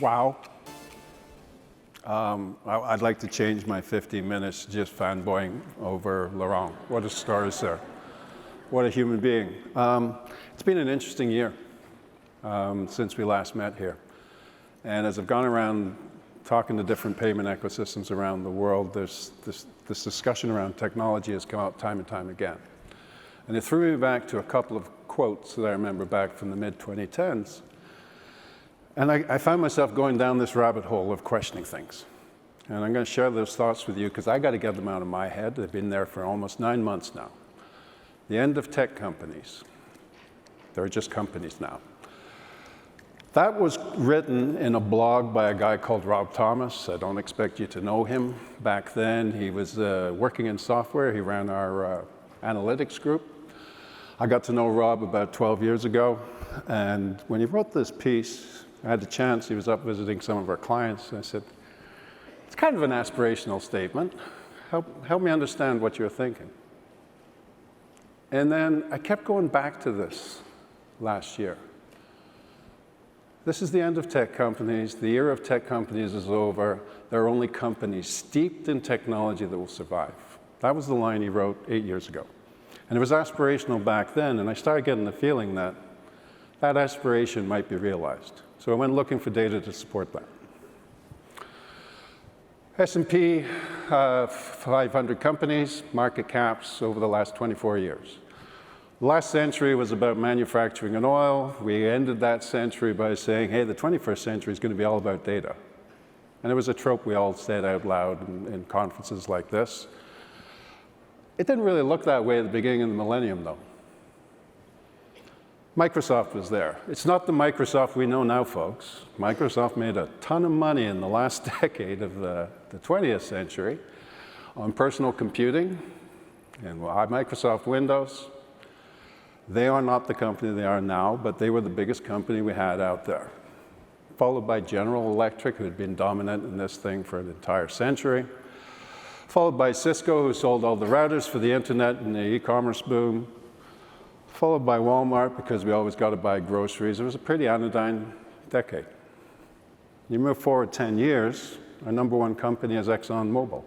Wow. I'd like to change my 15 minutes just fanboying over Laurent. What a star is there. What a human being. It's been an interesting year since we last met here. And as I've gone around talking to different payment ecosystems around the world, this discussion around technology has come out time and time again. And it threw me back to a couple of quotes that I remember back from the mid-2010s. And I found myself going down this rabbit hole of questioning things. And I'm going to share those thoughts with you because I got to get them out of my head. They've been there for almost 9 months now. The end of tech companies. They're just companies now. That was written in a blog by a guy called Rob Thomas. I don't expect you to know him. Back then, he was working in software. He ran our analytics group. I got to know Rob about 12 years ago. And when he wrote this piece, I had the chance, he was up visiting some of our clients, and I said, it's kind of an aspirational statement. Help me understand what you're thinking. And then I kept going back to this last year. This is the end of tech companies. The era of tech companies is over. There are only companies steeped in technology that will survive. That was the line he wrote 8 years ago. And it was aspirational back then, and I started getting the feeling that that aspiration might be realized. So I went looking for data to support that. S&P 500 companies, market caps over the last 24 years. The last century was about manufacturing and oil. We ended that century by saying, hey, the 21st century is going to be all about data. And it was a trope we all said out loud in conferences like this. It didn't really look that way at the beginning of the millennium, though. Microsoft was there. It's not the Microsoft we know now, folks. Microsoft made a ton of money in the last decade of the 20th century on personal computing and Microsoft Windows. They are not the company they are now, but they were the biggest company we had out there. Followed by General Electric, who had been dominant in this thing for an entire century. Followed by Cisco, who sold all the routers for the internet and the e-commerce boom. Followed by Walmart, because we always got to buy groceries. It was a pretty anodyne decade. You move forward 10 years, our number one company is ExxonMobil.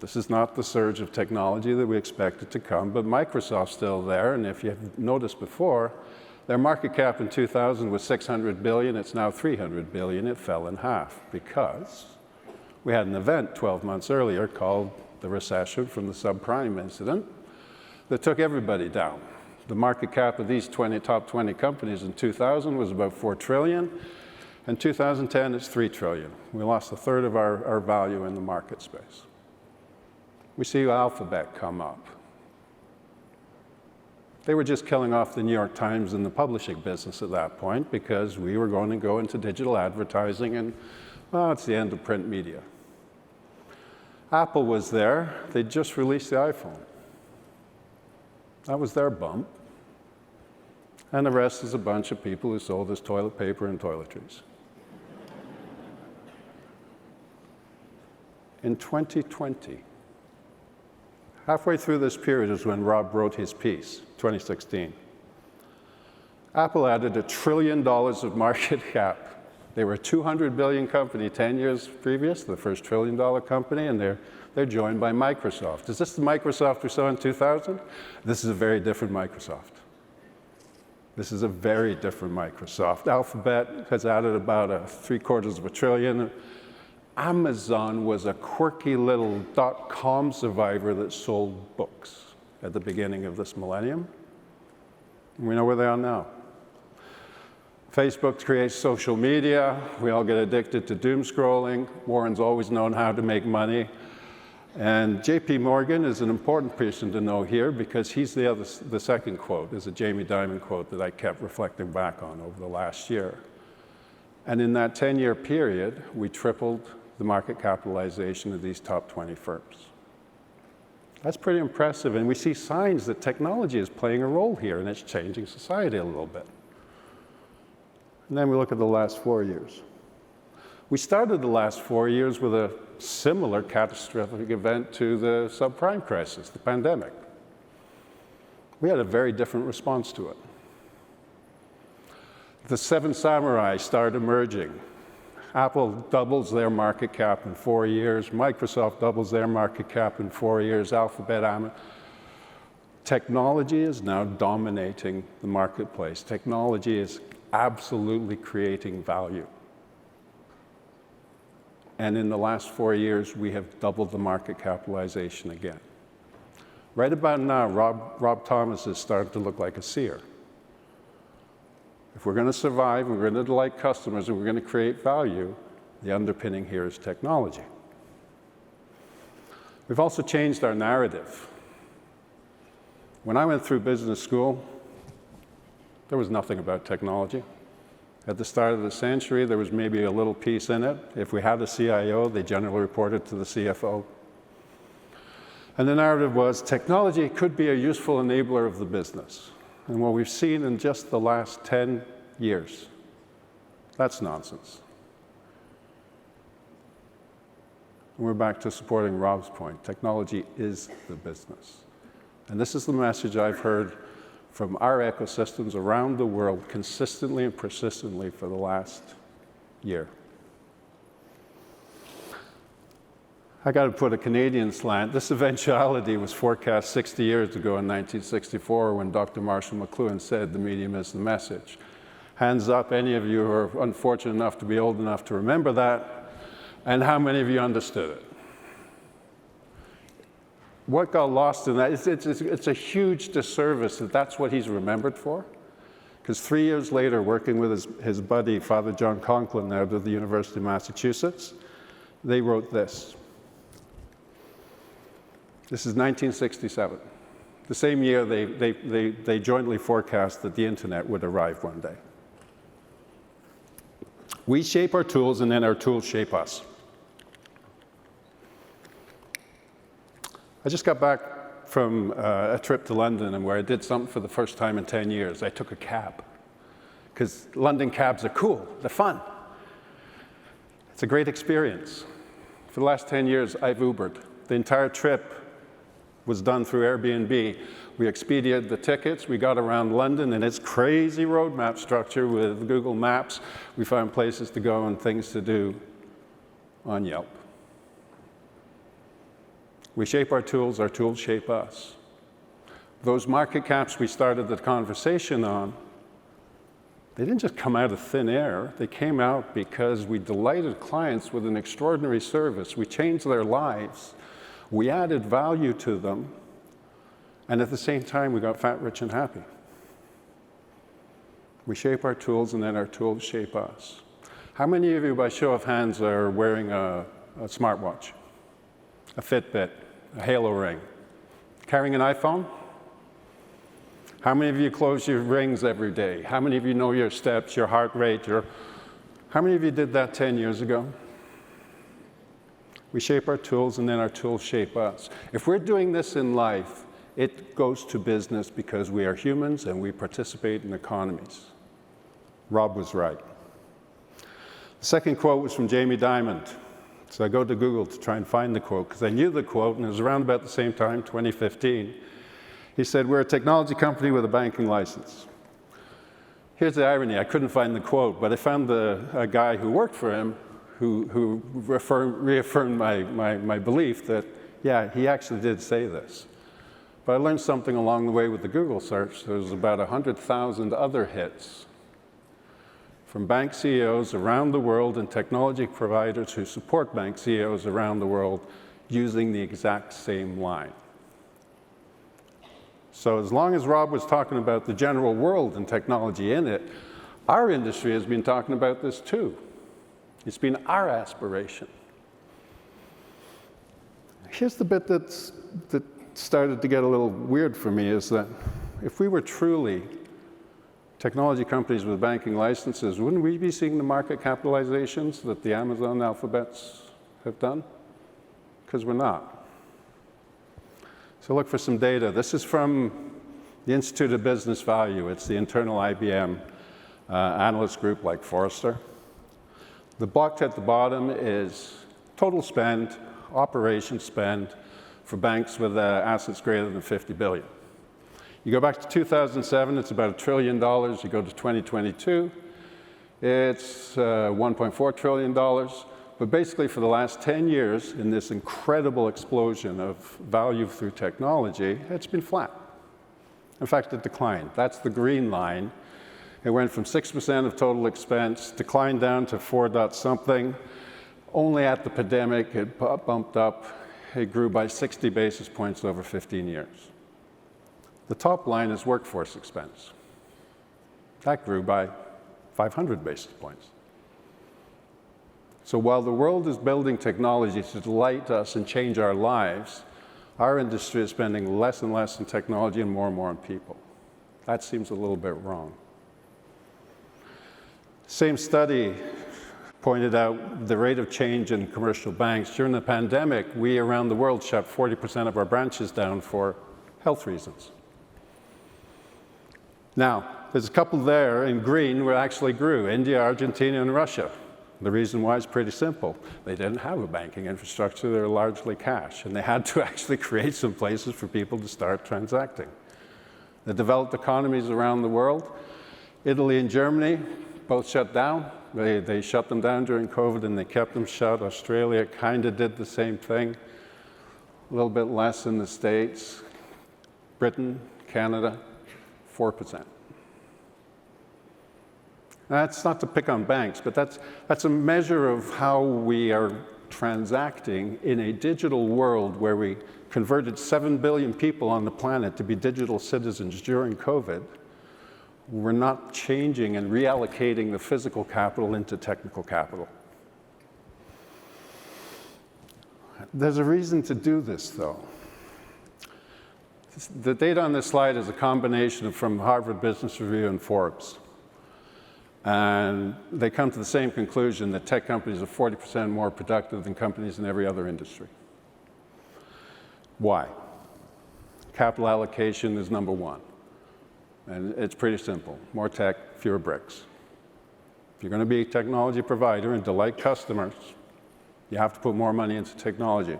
This is not the surge of technology that we expected to come, but Microsoft's still there, and if you've noticed before, their market cap in 2000 was $600 billion, it's now $300 billion. It fell in half because we had an event 12 months earlier called the recession from the subprime incident that took everybody down. The market cap of these top 20 companies in 2000 was about $4 trillion. In 2010, it's $3 trillion. We lost a third of our value in the market space. We see Alphabet come up. They were just killing off the New York Times and the publishing business at that point because we were going to go into digital advertising and, well, it's the end of print media. Apple was there. They just released the iPhone. That was their bump. And the rest is a bunch of people who sold us toilet paper and toiletries. In 2020, halfway through this period is when Rob wrote his piece, 2016. Apple added $1 trillion of market cap. They were a $200 billion company 10 years previous, the first $1 trillion company, and they're joined by Microsoft. Is this the Microsoft we saw in 2000? This is a very different Microsoft. This is a very different Microsoft. Alphabet has added about $750 billion. Amazon was a quirky little .com survivor that sold books at the beginning of this millennium. We know where they are now. Facebook creates social media. We all get addicted to doom scrolling. Warren's always known how to make money. And JP Morgan is an important person to know here because he's the second quote, is a Jamie Dimon quote that I kept reflecting back on over the last year. And in that 10-year period, we tripled the market capitalization of these top 20 firms. That's pretty impressive, and we see signs that technology is playing a role here, and it's changing society a little bit. And then we look at the last 4 years. We started the last 4 years with a similar catastrophic event to the subprime crisis, the pandemic. We had a very different response to it. The seven samurai start emerging. Apple doubles their market cap in 4 years. Microsoft doubles their market cap in 4 years. Alphabet, Technology is now dominating the marketplace. Technology is absolutely creating value. And in the last 4 years, we have doubled the market capitalization again. Right about now, Rob Thomas is starting to look like a seer. If we're going to survive, we're going to delight customers, and we're going to create value, the underpinning here is technology. We've also changed our narrative. When I went through business school, there was nothing about technology. At the start of the century, there was maybe a little piece in it. If we had a CIO, they generally reported to the CFO. And the narrative was technology could be a useful enabler of the business. And what we've seen in just the last 10 years, that's nonsense. And we're back to supporting Rob's point. Technology is the business. And this is the message I've heard from our ecosystems around the world consistently and persistently for the last year. I got to put a Canadian slant. This eventuality was forecast 60 years ago in 1964 when Dr. Marshall McLuhan said, "The medium is the message." Hands up, any of you who are unfortunate enough to be old enough to remember that, and how many of you understood it? What got lost in that, it's a huge disservice that that's what he's remembered for. Because 3 years later, working with his buddy, Father John Conklin, out of the University of Massachusetts, they wrote this. This is 1967. The same year, they jointly forecast that the internet would arrive one day. We shape our tools, and then our tools shape us. I just got back from a trip to London, and where I did something for the first time in 10 years. I took a cab, because London cabs are cool, they're fun. It's a great experience. For the last 10 years, I've Ubered. The entire trip was done through Airbnb. We expedited the tickets, we got around London in its crazy roadmap structure with Google Maps. We found places to go and things to do on Yelp. We shape our tools shape us. Those market caps we started the conversation on, they didn't just come out of thin air. They came out because we delighted clients with an extraordinary service. We changed their lives. We added value to them. And at the same time, we got fat, rich, and happy. We shape our tools, and then our tools shape us. How many of you, by show of hands, are wearing a smartwatch, a Fitbit, a Halo ring? Carrying an iPhone? How many of you close your rings every day? How many of you know your steps, your heart rate? How many of you did that 10 years ago? We shape our tools, and then our tools shape us. If we're doing this in life, it goes to business because we are humans and we participate in economies. Rob was right. The second quote was from Jamie Dimon. So I go to Google to try and find the quote, because I knew the quote, and it was around about the same time, 2015. He said, "We're a technology company with a banking license." Here's the irony. I couldn't find the quote, but I found a guy who worked for him who reaffirmed my belief that, yeah, he actually did say this. But I learned something along the way with the Google search. There's about 100,000 other hits from bank CEOs around the world and technology providers who support bank CEOs around the world using the exact same line. So as long as Rob was talking about the general world and technology in it, our industry has been talking about this too. It's been our aspiration. Here's the bit that started to get a little weird for me, is that if we were truly technology companies with banking licenses, wouldn't we be seeing the market capitalizations that the Amazon alphabets have done? Because we're not. So look for some data. This is from the Institute of Business Value. It's the internal IBM analyst group like Forrester. The box at the bottom is total spend, operation spend for banks with assets greater than 50 billion. You go back to 2007, it's about $1 trillion. You go to 2022, It's $1.4 trillion. But basically, for the last 10 years, in this incredible explosion of value through technology, it's been flat. In fact, it declined. That's the green line. It went from 6% of total expense, declined down to 4 dot something. Only at the pandemic, it bumped up. It grew by 60 basis points over 15 years. The top line is workforce expense. That grew by 500 basis points. So while the world is building technology to delight us and change our lives, our industry is spending less and less on technology and more on people. That seems a little bit wrong. Same study pointed out the rate of change in commercial banks. During the pandemic, we around the world shut 40% of our branches down for health reasons. Now, there's a couple there in green where actually grew, India, Argentina, and Russia. The reason why is pretty simple. They didn't have a banking infrastructure. They're largely cash, and they had to actually create some places for people to start transacting. The developed economies around the world, Italy and Germany, both shut down. They shut them down during COVID, and they kept them shut. Australia kind of did the same thing, a little bit less in the States. Britain, Canada, 4%. That's not to pick on banks, but that's a measure of how we are transacting in a digital world where we converted 7 billion people on the planet to be digital citizens during COVID. We're not changing and reallocating the physical capital into technical capital. There's a reason to do this, though. The data on this slide is a combination from Harvard Business Review and Forbes. And they come to the same conclusion that tech companies are 40% more productive than companies in every other industry. Why? Capital allocation is number one. And it's pretty simple. More tech, fewer bricks. If you're going to be a technology provider and delight customers, you have to put more money into technology.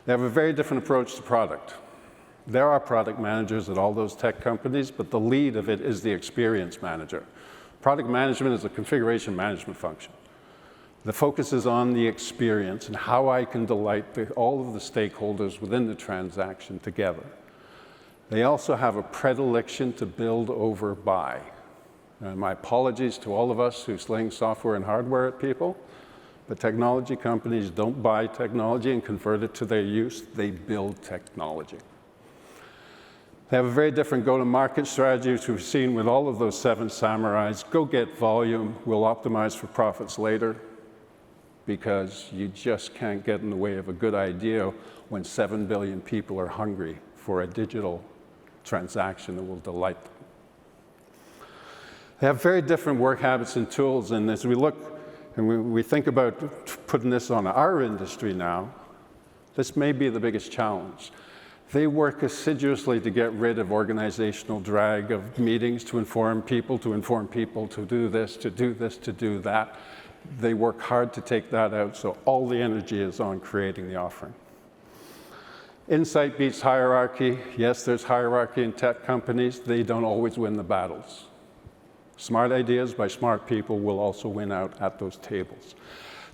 They have a very different approach to product. There are product managers at all those tech companies, but the lead of it is the experience manager. Product management is a configuration management function. The focus is on the experience and how I can delight all of the stakeholders within the transaction together. They also have a predilection to build over buy. And my apologies to all of us who sling software and hardware at people, but technology companies don't buy technology and convert it to their use. They build technology. They have a very different go-to-market strategy, which we've seen with all of those 7 samurais. Go get volume. We'll optimize for profits later, because you just can't get in the way of a good idea when 7 billion people are hungry for a digital transaction that will delight them. They have very different work habits and tools, and as we look and we think about putting this on our industry now, this may be the biggest challenge. They work assiduously to get rid of organizational drag of meetings to inform people, to do this, to do this, to do that. They work hard to take that out, so all the energy is on creating the offering. Insight beats hierarchy. Yes, there's hierarchy in tech companies. They don't always win the battles. Smart ideas by smart people will also win out at those tables.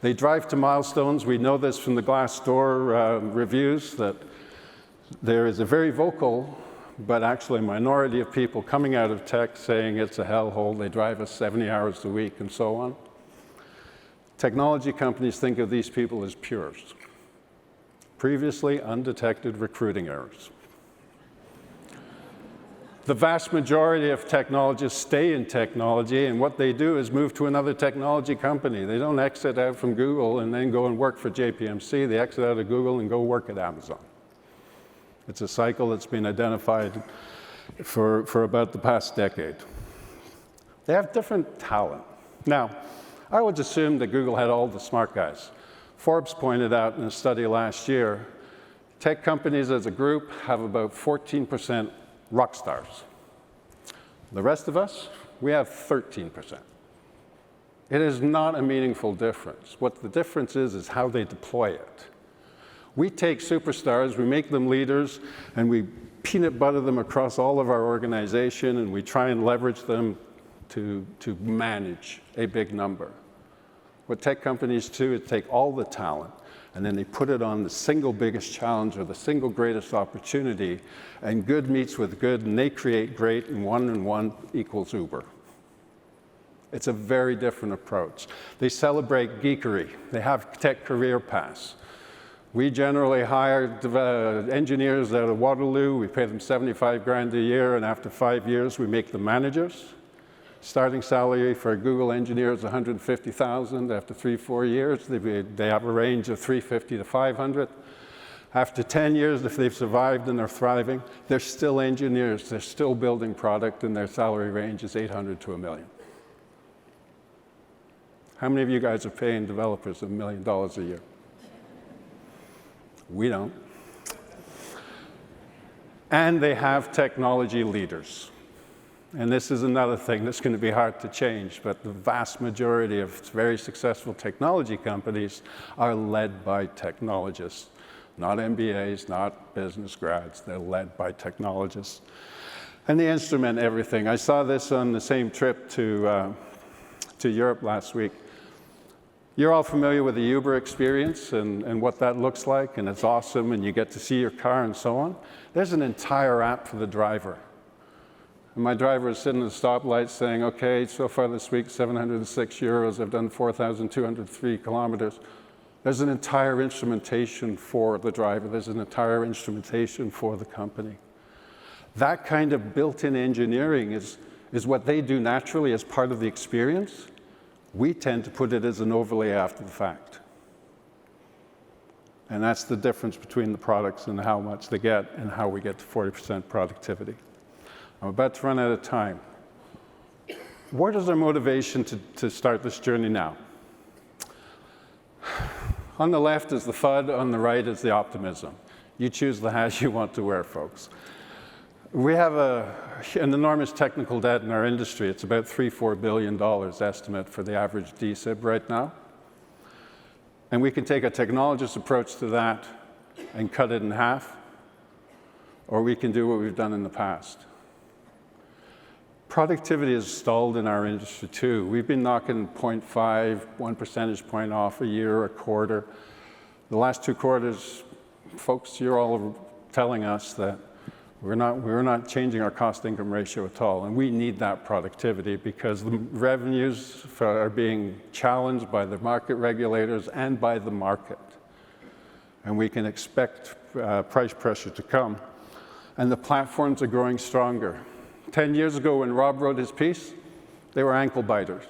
They drive to milestones. We know this from the Glassdoor reviews, that there is a very vocal, but actually a minority of people coming out of tech saying it's a hellhole, they drive us 70 hours a week, and so on. Technology companies think of these people as pures. Previously undetected recruiting errors. The vast majority of technologists stay in technology, and what they do is move to another technology company. They don't exit out from Google and then go and work for JPMC. They exit out of Google and go work at Amazon. It's a cycle that's been identified for about the past decade. They have different talent. Now, I would assume that Google had all the smart guys. Forbes pointed out in a study last year, tech companies as a group have about 14% rock stars. The rest of us, we have 13%. It is not a meaningful difference. What the difference is how they deploy it. We take superstars, we make them leaders, and we peanut butter them across all of our organization, and we try and leverage them to manage a big number. What tech companies do is take all the talent and then they put it on the single biggest challenge or the single greatest opportunity, and good meets with good, and they create great, and one equals Uber. It's a very different approach. They celebrate geekery. They have tech career paths. We generally hire engineers out of Waterloo. We pay them 75 grand a year, and after 5 years, we make them managers. Starting salary for a Google engineer is 150,000. After 3-4 years, they have a range of 350 to 500. After 10 years, if they've survived and they're thriving, they're still engineers. They're still building product, and their salary range is 800 to $1 million. How many of you guys are paying developers $1 million a year? We don't. And they have technology leaders. And this is another thing that's going to be hard to change, but the vast majority of very successful technology companies are led by technologists, not MBAs, not business grads. They're led by technologists. And they instrument everything. I saw this on the same trip to Europe last week. You're all familiar with the Uber experience and what that looks like, and it's awesome, and you get to see your car and so on. There's an entire app for the driver. And my driver is sitting at the stoplight saying, okay, so far this week, 706 euros, I've done 4,203 kilometers. There's an entire instrumentation for the driver. There's an entire instrumentation for the company. That kind of built-in engineering is what they do naturally as part of the experience. We tend to put it as an overlay after the fact. And that's the difference between the products and how much they get and how we get to 40% productivity. I'm about to run out of time. What is our motivation to start this journey now? On the left is the FUD, on the right is the optimism. You choose the hat you want to wear, folks. We have an enormous technical debt in our industry. It's about $3-4 billion estimate for the average DSIB right now. And we can take a technologist approach to that and cut it in half, or we can do what we've done in the past. Productivity is stalled in our industry too. We've been knocking 0.5, 1 percentage point off a year, a quarter. The last 2 quarters, folks, you're all telling us that we're not changing our cost-income ratio at all, and we need that productivity because the revenues are being challenged by the market regulators and by the market. And we can expect price pressure to come. And the platforms are growing stronger. 10 years ago when Rob wrote his piece, they were ankle biters.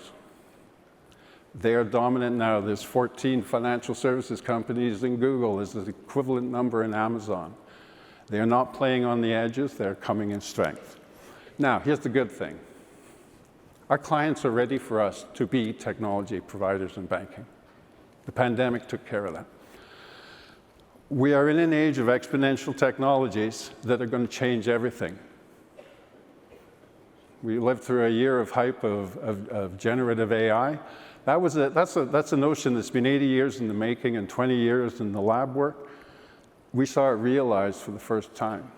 They are dominant now. There's 14 financial services companies in Google. There's the equivalent number in Amazon. They are not playing on the edges. They're coming in strength. Now, here's the good thing. Our clients are ready for us to be technology providers in banking. The pandemic took care of that. We are in an age of exponential technologies that are going to change everything. We lived through a year of hype of generative AI. That's a notion that's been 80 years in the making and 20 years in the lab work. We saw it realized for the first time.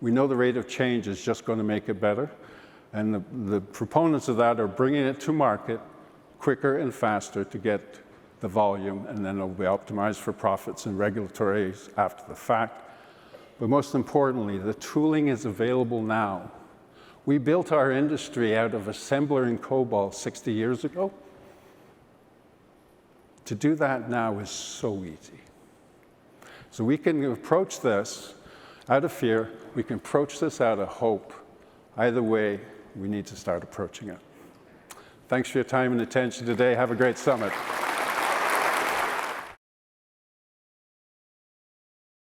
We know the rate of change is just going to make it better. And the proponents of that are bringing it to market quicker and faster to get the volume, and then it'll be optimized for profits and regulatory after the fact. But most importantly, the tooling is available now. We built our industry out of assembler and COBOL 60 years ago. To do that now is so easy. So we can approach this out of fear. We can approach this out of hope. Either way, we need to start approaching it. Thanks for your time and attention today. Have a great summit.